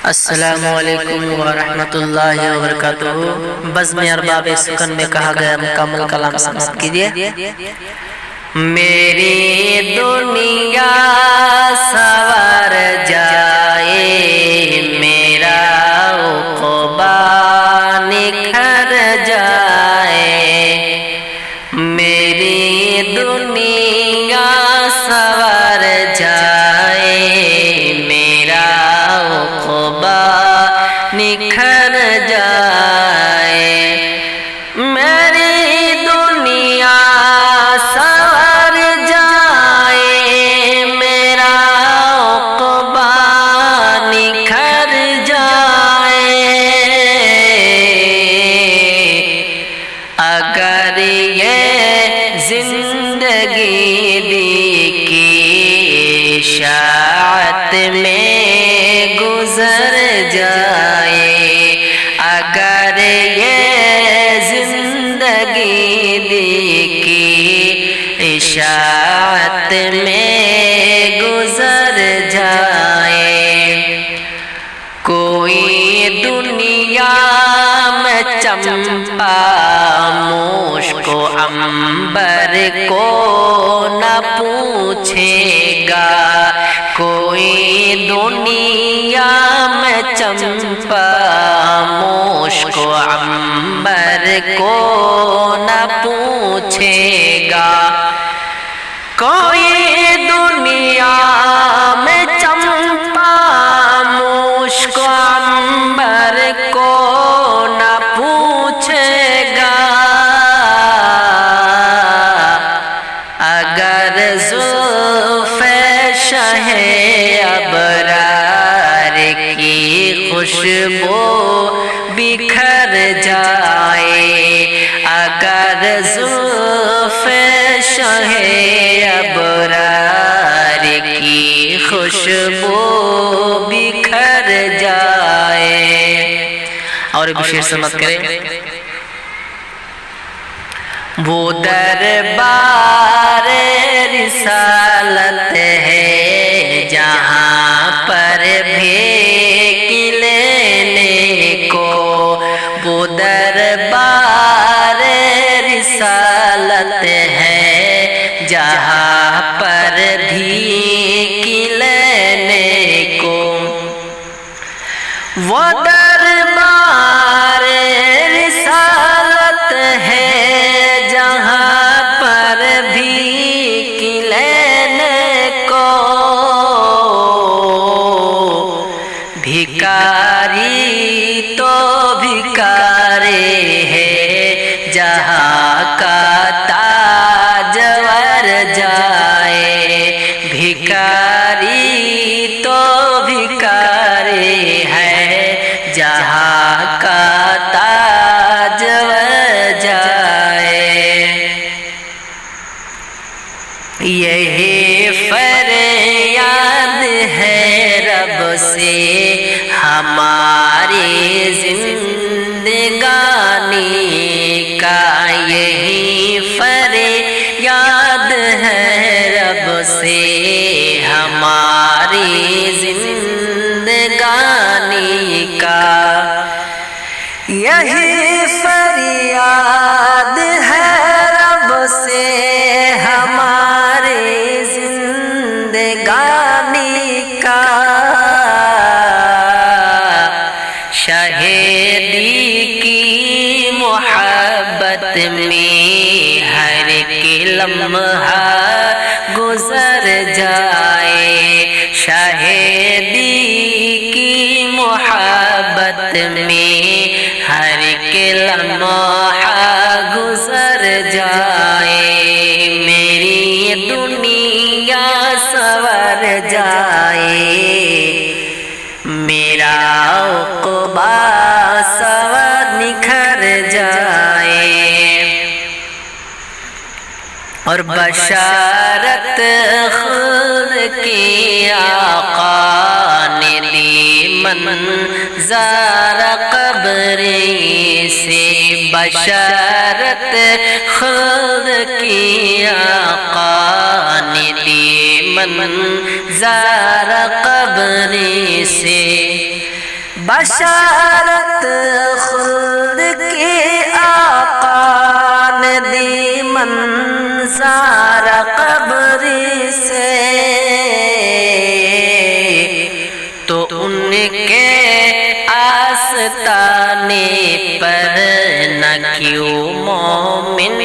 السلام علیکم ورحمۃ اللہ وبرکاتہ۔ بزم ارباب سکن میں کہا گیا مکمل کلام سماعت کیجیے۔ میری دنیا سنور جائے، میرا عقبہ نکھر جائے، میری دنیا سنور جائے، میرا عقبہ نکھر جائے، میری دنیا سنور جائے، میرا عقبہ نکھر جائے، اگر یہ زندگی دی کی اشاعت میں گزر جائے، اگر یہ زندگی دی کی اشاعت میں گزر جائے، کوئی دنیا میں چمپا مشک و عنبر کو نہ پوچھے گا، کوئی دنیا میں چمپا مشک و عنبر کو نہ پوچھے گا، کوئی دنیا میں چمپا مشک و عنبر کو نہ پوچھے گا، اگر زلف شہ ابرار کی خوشبو بکھر جائے، اگر زلف شہ ابرار کی خوشبو بکھر جائے۔ اور ایک شعر سماعت کریں۔ وہ دربار رسالت ہے جہاں پر بھیک لینے کو، وہ دربار رسالت ہے جہاں پر بھیک لینے کو، وہ دربار رسالت ہے جہاں پر بھیک لینے کو، بھکاری تو بھکارے ہے جہاں کا تاجور جائے، بھکاری تو بھکارے ہے جہاں کا تاجور جائے، یہی فریاد ہے رب سے ہماری زندگانی کا، یہی فریاد ہے رب سے ہماری زندگانی کا، یہی فریاد ہے رب سے ہماری زندگانی کا، شہیدی کی محبت میں ہر ایک لمحہ گزر جائے، شہیدی کی محبت میں ہر ایک لمحہ گزر جائے، میری دنیا سنور جائے، میرا عقبہ سنور نکھر جائے، اور بشارت خود کی آقا نے دی منظر قبری سے، بشارت خود کی آقا نے دی منظر قبری سے، بشارت خلد کی آقا نے دی منظر قبری سے، تو ان کے آستانے پر نہ کیوں مومن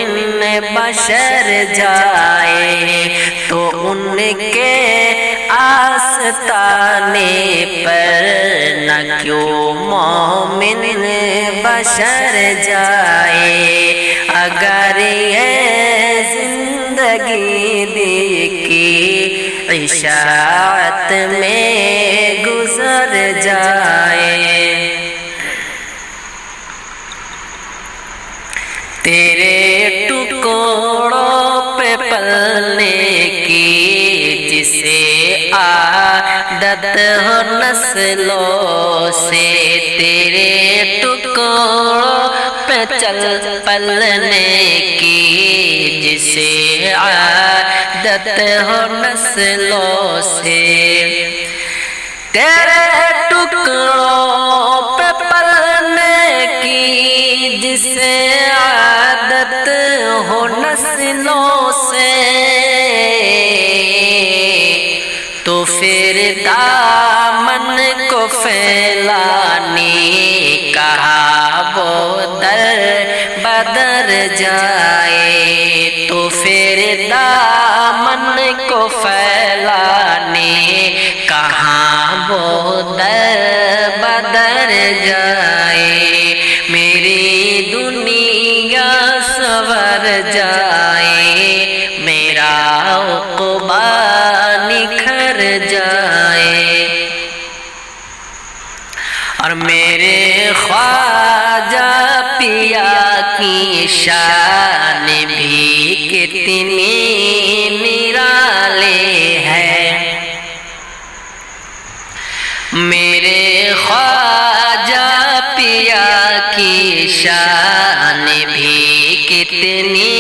بشر جائے، تو ان کے آستانے پر نہ کیوں مومن بشر جائے۔ اگر یہ زندگی دی کی اشاعت میں گزر جائے، تیرے ٹکڑوں پہ پلنے کی جسے عادت ہو نسلوں سے، تیرے ٹکڑوں پہ چل پلنے کی جسے عادت ہو نسلوں سے، تیرے ٹکڑوں پہ پلنے کی جسے عادت ہو نسلوں سے، تو پھر دامن کو پھیلانے کہا وہ در بدر جائے، تو پھر دامن کو پھیلانے کہاں وہ در بدر جائے، میری دنیا سنور جائے، میرا عقبہ نکھر جائے، اور میرے خواجہ پیا کی شان بھی کتنی نرالی ہے، میرے خواجہ پیا کی شان بھی کتنی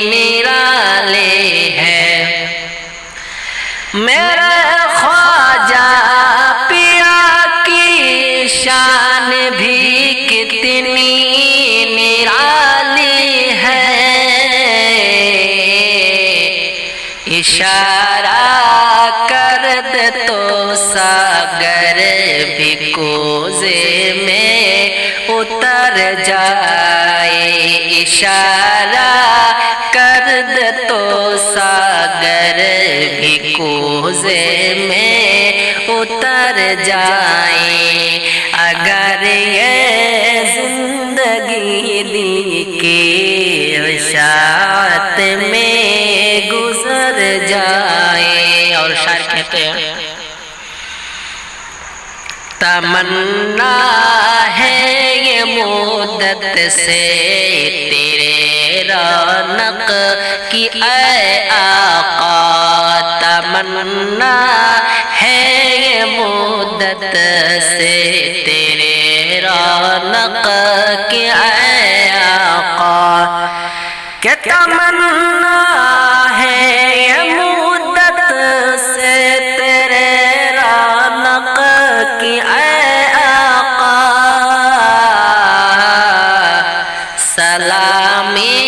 نرالی ہے، میرے خواجہ پیا کی شان بھی کتنی نرالی ہے، اشارہ کر دے تو ساگر بھی کوزے میں اتر جائے، اشارہ کر دے تو ساگر بھی کوزے میں اتر جائے، اگر یہ زندگی دی کی اشاعت میں گزر جائے۔ اور شاعر کہتے ہیں تمنا ہے یہ مدت سے تیرے رونق کی اے آقا، تمنا ہے یہ مدت سے تیرے رونق کی اے آقا، کہ تمنا ہے یہ مدت سے تیرے رونق کی اے آقا، سلامی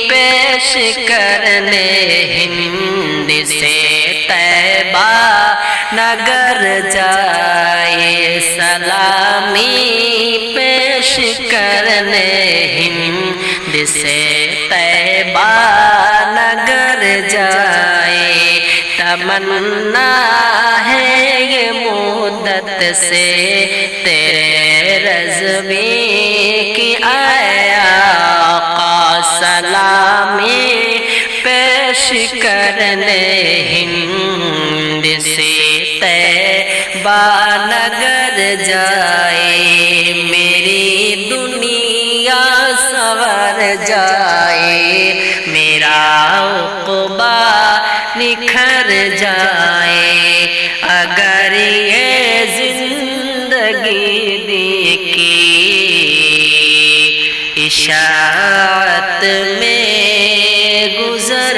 پیش کرنے ہند سے طیبہ نگر جائے، سلامی پیش کرنے ہند سے طیبہ نگر جائے، تمنا ہے یہ مدت سے تیرے رضوی کی اے آقا، سلامی پیش کرنے ہند سے طیبہ نگر جائے، میری دنیا سنور جائے، میرا عقبہ نکھر جائے، اگر یہ زندگی دی کی اشاعت میں گزر